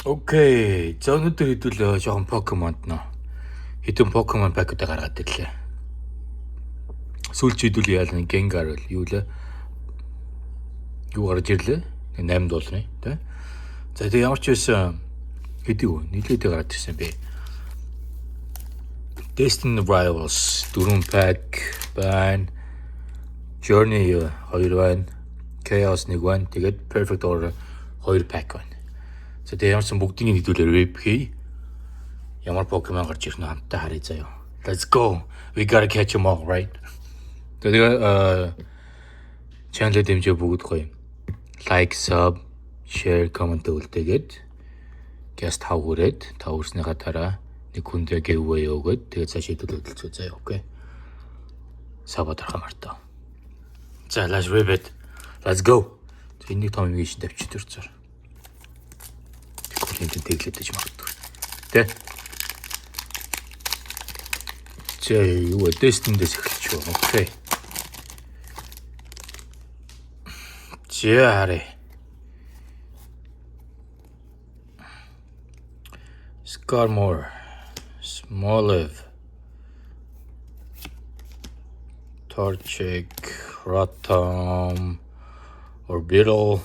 Окей. За өнөөдөр хэдүүл жоохон Pokemon нөө. Хэдэн Pokemon pack-уудаа гаргаад ирлээ. Сүүлч хэдүүл яална Gengar л юу лээ. Юу гарч ирлээ? 8 долларын тий. За тэг ямар ч байсан хэдий үү? Нийлээд гараад ирсэн бэ. Destiny Rivals 4 pack байна. Journey 2 байна. Chaos 1 байна. Тэгээд Perfect Order 2 pack байна. За тэгээ ямарсан бүгдийн хэдүүлээ rip хий. Ямар Pokemon гарч ирэх нь хамтдаа харъя заяа. Let's go. We gotta catch them all, right? Тэгээ channel дэмжээ бүгд гоё. Like, sub, share, comment үлдээгээд guest тав хүрээд тав хүрснийхаа дараа нэг хүндээ giveaway өгөөд тэгээ цааш хөдөлгөөлцөө заяа, окей. Сабадархаа мартаа. За let's rip it. Let's go. Энийг том юм гэж тавьчих төрцөөр. Энд тэглэдэж магадгүй. Тэ. За юу Destiny-дэс эхэлчихв. Окей. Зяаре. Skarmory, Smoliv, Torchic, Rotom, Orbital,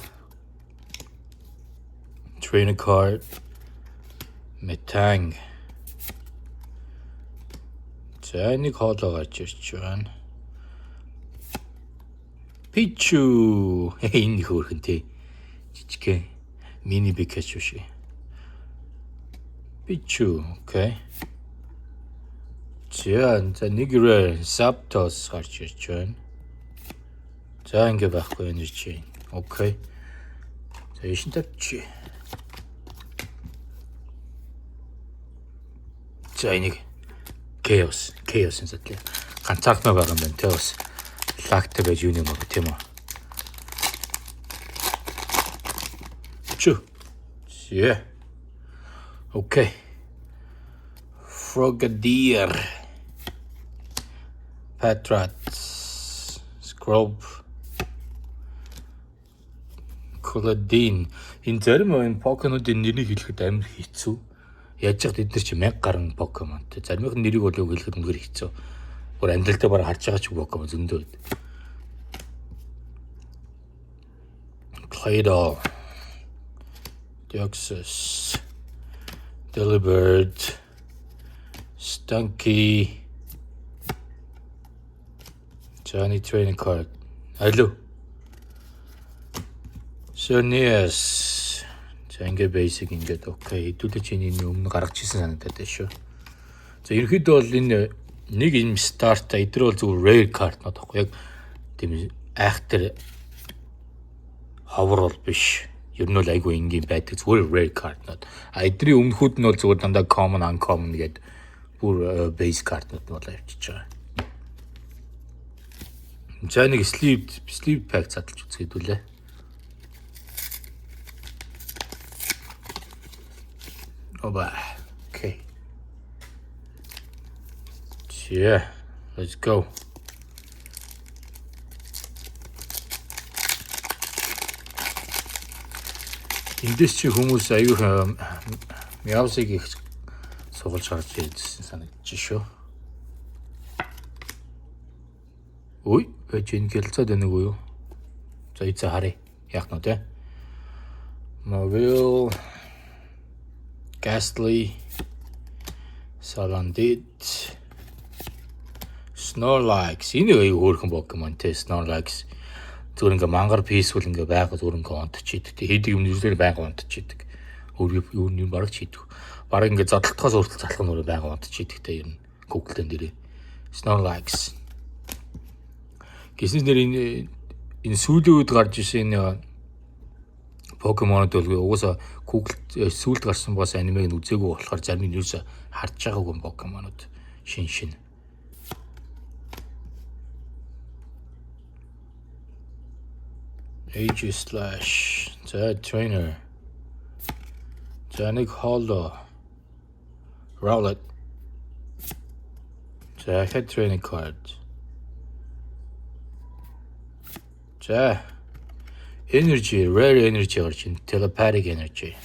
Trainer card, Metang. За нэг хоолоо гарч ирж байна. Pichu. Энэ хөөрхөн тий. Жижигхэн мини Pikachu шиг. Pichu, окей. За нэг rare Zapdos гарч ирж байна. За ингэ байхгүй energy. Окей. За ишин тавьчих. За энийг Chaos энэ ганцаархнаа байгаа юм байна те бас лакта гэж юу юм аа тийм үү. Чу. Yeah. Окей. Frogadier. Patrat. Scrub. Coladin. Энэ зарим энэ Pokemon-уудын нэрийг хэлэхэд амар хэцүү. Яаж ч эдгээр чи 1000 гаруй Pokemon. Заримын нэрийг бол хэлэхэд үнэхээр хэцүү. Гур амьдралдаа бараг харж байгаа ч Pokemon зөндөө. Claydol, Deoxys, Delibird, Stunky, Johnny Training Card. Hello. Xerneas. За ингээ basic ингээд окей. Хэдүүлээ чинь энэ өмнө гаргачихсан санагдаад байна шүү. За ерөнхийдөө бол энэ нэг юм старт эдгээр бол зөвхөн rare card нот байхгүй яг тийм айхтар ховор бол биш. Ер нь бол айгүй энгийн байдаг зөвхөн rare card нот. А эдний өмнөхүүд нь бол зөвхөн дандаа common uncommon гэдэг бүр base card нот бол авчиж байгаа. За нэг sleeve pack задлж үзэх хэдүүлээ. Oba. Okay. Yeah, let's go. Эндээс чи хүмүүс аюух мяусыг их сугалж харж ирсэн санагдчих шүү. Ой, энэ гэлцээд байна уу юу? За ийцээ харъя. Яах нь вэ? Marvel Ghastly, Salandit, Snorlax. Энэ өөрхөн Pokemon те Snorlax. Зүгээр ингээ мангар peaceful ингээ байгаад зүгээр ингээ онтчихийдэг. Хийдэг юм зүйлээр байнга онтчихийдэг. Өөр юм бараг чийдэг. Бараг ингээ задлалтахаас өөртөө залах нь өөрөө байнга онтчихийдэг те ер нь Google-ын дээрээ. Snorlax. Гэсэн нэр энэ сүүлийн үед гарч ирсэн энэ Pokemon-д бол угаасаа Google сүүлд гарсан бас анимыг нь үзээгүй болохоор зарим нь юусаа харж байгаагүй Pokemon-ууд шин. Aegislash, за Trainer, за нэг Holo, Rowlet, за Head Training Card, за Energy, Rare Energy гарч ин Telepathic Energy.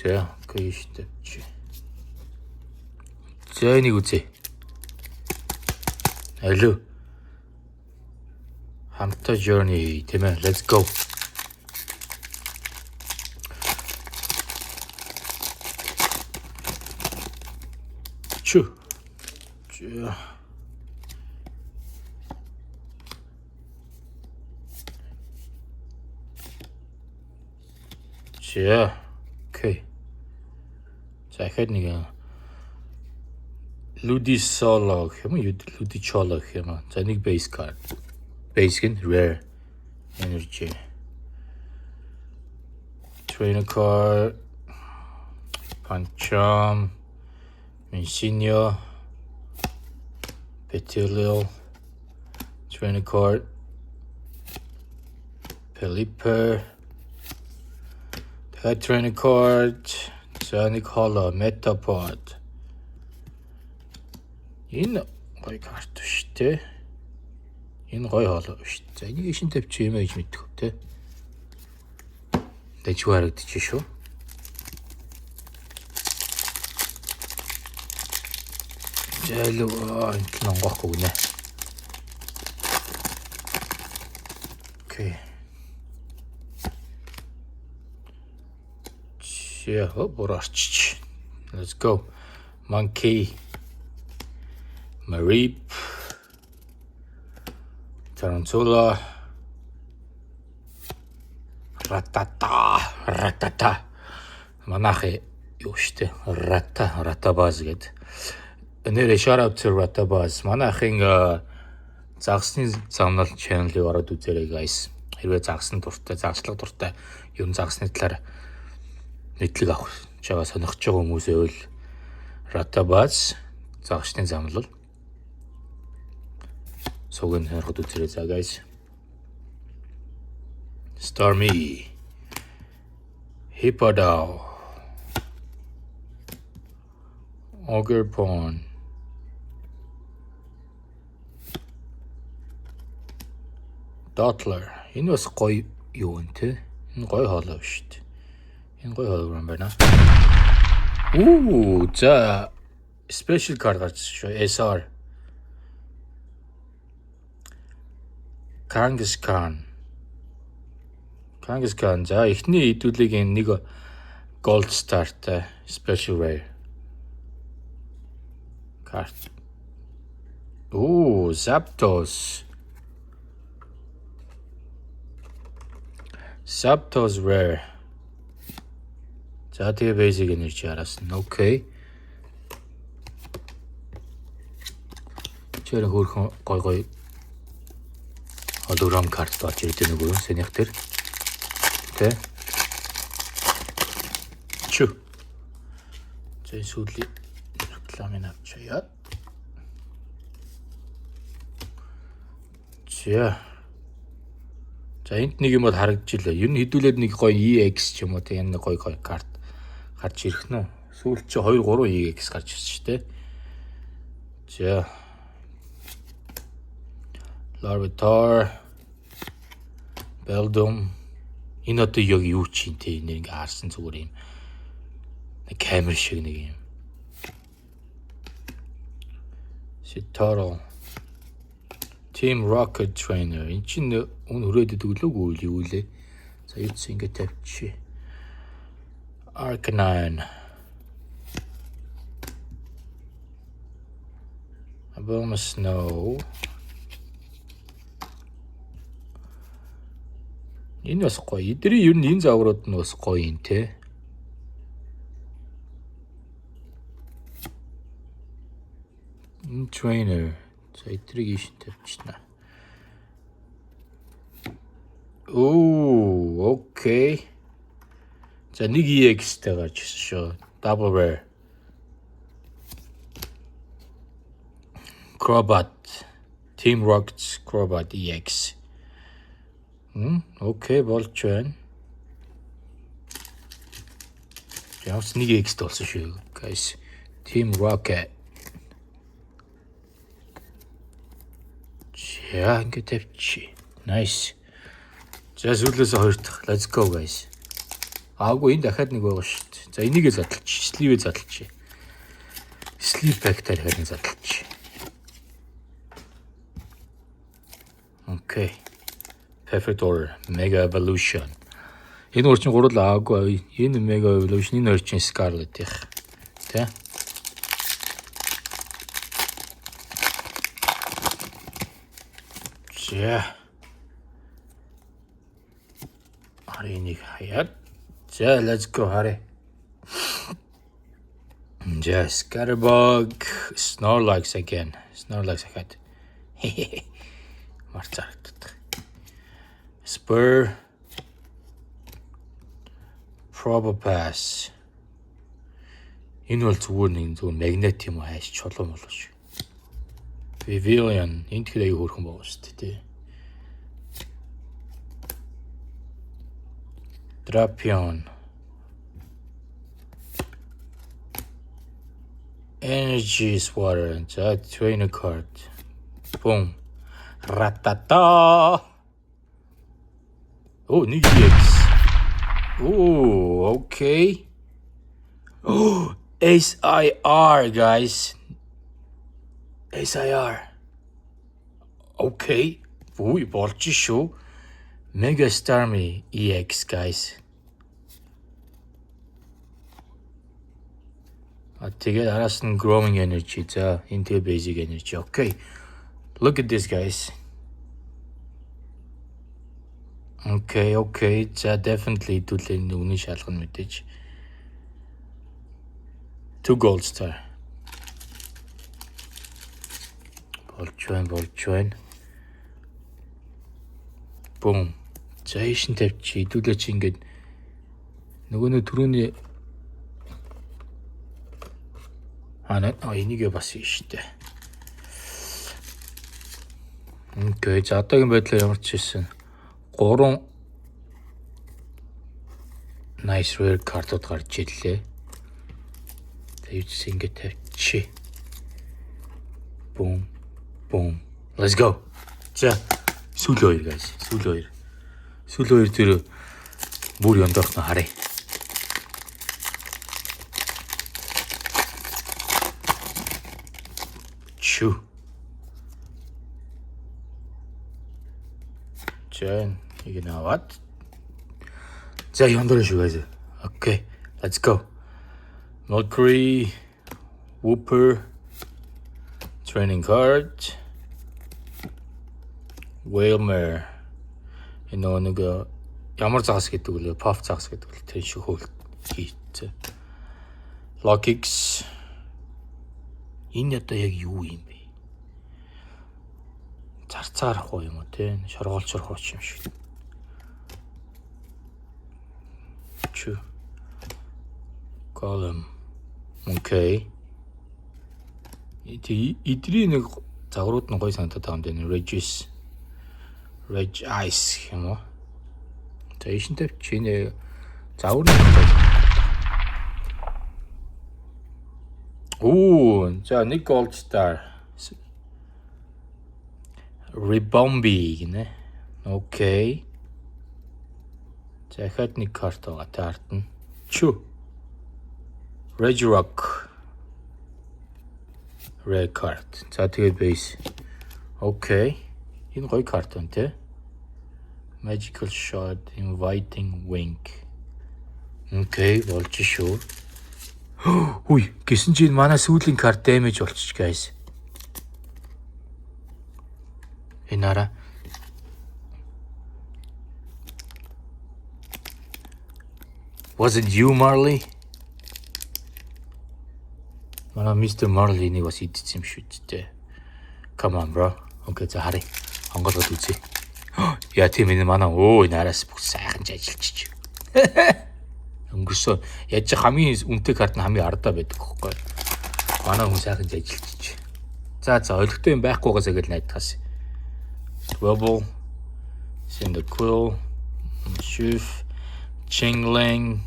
За, окей шүү дээ. За энийг үзье. Алло. Hamta journey тийм ээ. Let's go. Чу. За. Окей. За ихэд нэг Ludisolo юм уу? Ludicolo юм аа. За нэг base card. Base гэн rare energy. Trainer card. Pancham. Insignia. Petilil. Trainer card. Pelipper. The trainer card. Sonic Hollow. Metapod. Энэ гой карт шүү дээ. Энэ гой хоолой шүү дээ. За энийг шин тавьчих юм гэж мэдэх үү те. Дэжгүй харагдчих шүү. Жаалуу энэ нь онгохгүй гинэ. Окей. Чиа борорч. Let's go. Monkey. Marip, Tarantula, Ratata. Манайх юу штэ Ratabaz гэд. Нэрээ shout out to Ratabaz. Манайхын загсны замнал channel-ыг ороод үзээрэй guys. Хэрвээ загсан дуртай, загслаг дуртай юм загсны талаар мэдлэг авах жагаа сонирхож байгаа хүмүүсээ бол Ratabaz загсны замнал Sogen herod үзэрэй guys. Stormy. Hippodow. Ogre Pawn. Dottler. Энэ бас гоё юу вэ те? Энэ гоё хоолой шүү дээ. Энэ гоё хоолой юм байна. За special card гарч шүү. SR. Kangaskhan. За эхний хэдүүлэг нэг gold starтай special rare card. Zapdos. Zapdos rare. За тэгээ basic energy араас нь окей. Чээр хөөрхөн гой hologram карт болж ирдэг нэг үү сэнийх тэр тэ чү зэн сүүлийн рекламын авчаяа за энд нэг юм бол харагдчихлаа ер нь хэдүүлээд нэг гоё EX ч юм уу тэ энэ гоё карт гарч ирэх нэ сүүлд чи 2 3 EX гарч ирсэн шүү дээ за Larvitar Beldum энэ одоо яг юу ч юм те нэг харсан зүгээр юм нэг камер шиг нэг юм Citaro Team Rocket Trainer энэ чинь өн хүрээд өглөөгүй юу лээ за юуц ингэ тавьчих Arcanine Aboma Snow Энэ бас гоё. Эдний ер нь энэ загварууд нь бас гоё юм те. Энэ trainer. За эдрийг ийш тавьчихна. Окей. За нэг EX-тэй гарч ирсэн шүү. Double rare. Crobat. Team Rockets Crobat EX. Окей, болж байна. Ямс нэг X болсон шүү, guys. Team Rocket. За ингэ тавьчих. Nice. За сүүлээс хоёр дахь. Let's go guys. Аагүй энэ дахиад нэг байгаа шүү дээ. За энийгээ задлаач. Sleeve задлаач. Sleeve pack дахиад нэг задлаач. Okay. Perfect Order Mega Evolution. Энэ орчин гурал аагүй. Энэ Mega Evolution энэ орчин Scarlet их. Тэ? За. Ариныг хаяад. За, let's go харъя. За, Scatterbug, Snorlax again. Snorlax ахад. Марцаардаг. Spur, Probopass. Энэ бол зүгээр нэг зүгээр магнет юм уу хайш чулуун болоо шүү. Vivillon энэ тэгэхээр аяг хөөрхөн байгаа шүү дээ тий. Drapion. Energy Swatter. За trainer card. Boom. Ratata. Oh, new GX. Oh, okay. Oh, SIR, guys. SIR. Okay. Ui, болж шүү. Mega Starmie EX, guys. Тэгээд араас нь growing energy. За, энэ тэгээ basic energy. Okay. Look at this, guys. Okay. За, definitely түлэн нүгний шалгана мэдээж. 2 gold star. Болж байна. Boom. За, ишин тавьчих. Хэдүүлээ чи ингээд нөгөө түрүүний энийгээ бас ийштэй. Okay, за одоогийн байдлаар ямар ч хэлсэн 3 nice rare card-ууд гарч ирлээ. Тэгж ингээд тавьчих. Boom. Let's go. За, сүүл 2 guys. Сүүл 2 тэр бүр ёндоох нь харъя. Jen, you know what? За, ёндор шүү guys. Okay, let's go. Mercury, Wooper, training card, Whalmer. Энэ нэг ямар загас гэдэг үлээ, pop загас гэдэг үлээ. Тэр шиг хөөл хийц. Lokix. Энэ одоо яг юу юм бэ? Зарцаарах уу юм уу те? Шоргоолчрох юм шиг. Чу. Column. Okay. Идрийн нэг загварууд нь гой санагдаад байгаа юм дээ. Reg Ice юм уу? Тэйшин тавьчих нэ загвар нь. Ooh, за нэг gold star. Ribombi гинэ. Okay. За хад нэг карт байгаа таартна. Чу. Regirock. Rare card. За тэгээд base. Okay. Энэ гоё карт байна те. Magical shot, inviting wink. Okay, болж шүү. Ui, гэсэн чинь манай сүүлийн карт damage болчих guys. Энара. Was it you, Marley? Манай Mr. Marley-ний бас идсэн юм шүү дээ. Come on, bro. Okay, за харъя. Онголгод үзье. Яа тийм энэ манай энэ араас бүх сайхан ажиллаж. Өнгөрсөн яаж хамгийн үнэтэй карт нь хамгийн ардаа байдаг хөөхгүй. Манай хүн сайхан ажиллаж. За ойлгохтой юм байхгүйгаас тэгэл найдахаас. Trouble, Cyndaquil, Shuf, Chingling,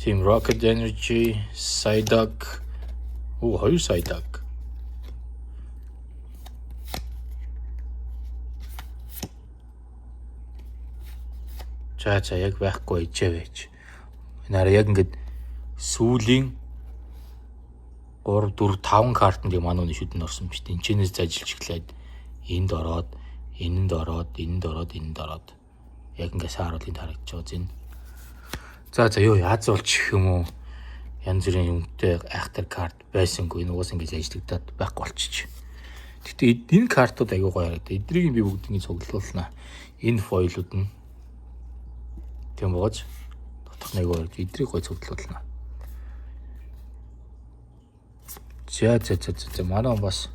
Team Rocket Energy, Psyduck. Oh, хоёр Psyduck. За яг байхгүй ижээвэж. Энэ араа яг ингээд сүүлийн 3 4 5 картанд юм манай шүдэн орсон биш. Энчнээс ажиллаж эхлээд энд ороод, энэнд ороод, энэнд ороод, энэнд ороод. Яг ингээд сааруулын харагдаж байгаа зэн. За юу яаж болчих юм уу? Янз бүрийн юмтай айхтар карт байсангүй энэ уус ингэж ажиллагдаад байхгүй болчих. Гэтэ энэ картууд аягүй гоё харагдав. Эдрийг би бүгднийг цуглуулнаа. Энэ фойлууд нь тийм боож дотох нэг гоё эдрийг гоё цуглуулнаа. За манай бас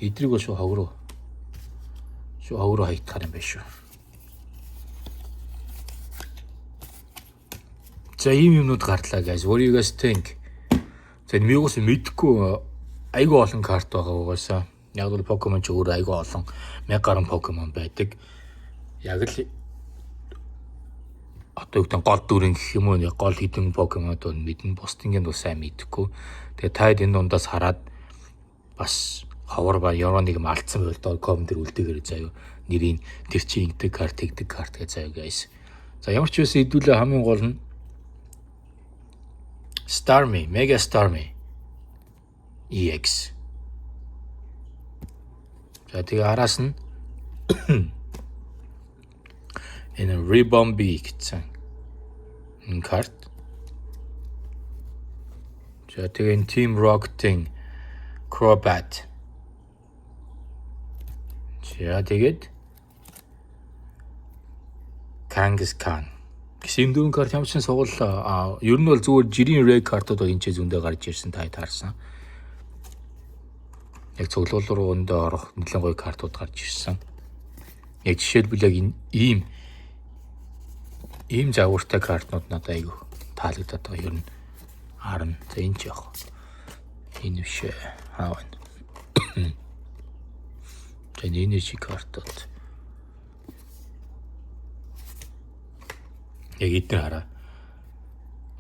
эдрийг шүү хог руу хаягдахаар юм байна шүү. За ийм юмнууд гарлаа guys. What do you guys think? За энэ мигоос мэдхгүй айгүй олон карт байгаа угаасаа. Яг л Pokemon ч өөр айгүй олон 1000 гаруй Pokemon байдаг. Яг л одоо үгтэн гол дүрэн гэх юм уу гол хідэн Pokemon-ууд мэднэ. Бусдынгийн дуу сайн мэдхгүй. Тэгээ та энэ дундаас хараад бас ховор ба ёроо нэг юм алдсан байл доо комент дээр үлдээгээрэй заяа. Нэрийн тэр чи ингэдэг карт тэгдэг карт гэж заяа guys. За ямар ч үсэн хэдүүлээ хамгийн гол нь Starmie, Mega Starmie EX. За тэгээ араас нь энэ Ribombee гэсэн энэ карт. За тэгээ энэ Team Rocket Crobat. За тэгээд Kangaskhan. Гэсэн дөрвөн карт ямар ч сугал ер нь бол зүгээр жирийн rare картууд энэ ч зөндөө гарч ирсэн та таарсан. Яг цуглуул руу өндөө орох нэлээд гоё картууд гарч ирсэн. Яг жишээлбэл яг ийм загвартай картнууд надад айгүй таалагдаад байгаа ер нь харна. За энэ ч яг. Энэ биш аа. Энэ energy картууд. Яг эдгээр хараа.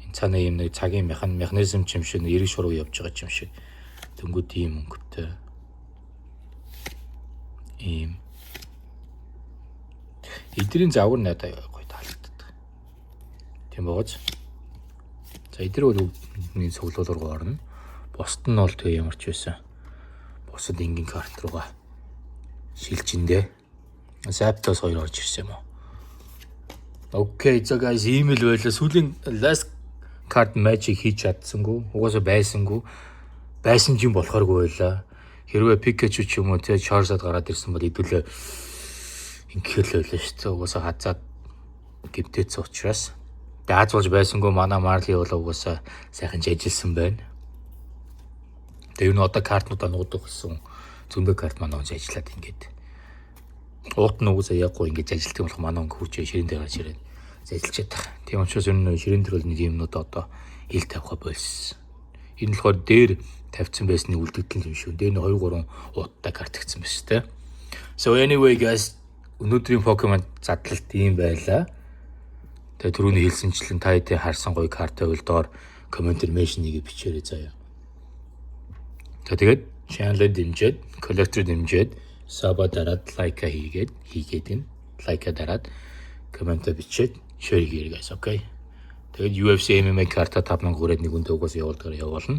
Энэ цаана юм нэг цагийн механизм ч юм шиг эрг шуруу явж байгаа юм шиг. Дөнгөд ийм өнгөтэй. Ийм. Эдгэрийн завар надад гоё таалагддаг. Тийм бооч. За эдгээр бол бүгдний цуглуул руу орно. Бусд нь бол тэгээ ямар ч байсан. Бусад энгийн карт руугаа шилжиндээ. Zapdos 2 орж ирсэн юм уу? Окей, so guys, ийм л байлаа. Сүүлийн last card magic хийж чадсангүй. Угаасаа байсангүй. Байсан ч юм болохооргүй байлаа. Хэрвээ Pikachu ч юм уу те Charizard гараад ирсэн бол хэдүүлээ ингэхэл байлаа шүү дээ. Угаасаа хазаад гимтэц учраас. Дааз болж байсангүй манай Marley бол угаасаа сайхан ажилласан байна. Тэгээ энэ одоо картнуудаа нуудах гэсэн зөндөө карт манай онж ажиллаад ингээд. Уут нь угсаа яггүй ингэж ажилтдаг болох манай өнгө хүчээ ширэн дээр гарч ирээд ажиллаж байгаа. Тийм учраас энэ ширэн дээр бол нэг юмнууд одоо ил тавиха болсон. Энэ болохоор дээр тавьсан байсны үлдэгдэл юм шүү. Дээр нь 2 3 ууттай карт гисэн байна шүү дээ. So anyway guys, өнөөдрийн Pokemon задлалт ийм байлаа. Тэгээ түрүүний хэлсэнчлэн та хэдийн харсан гоё карт байвал доор comment mention-ийг бичээрэй заяа. Тэгээд channel-д дэмжиж, collector дэмжиж саба дараад лайка хийгээд гин лайка дараад комент бичээд share хийгээрэй guys, okay? Тэгээд UFC MMA карта 5000 хүрээд нэг өндөө угаас явуулна.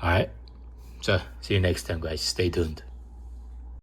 Alright. So, see you next time guys. Stay tuned.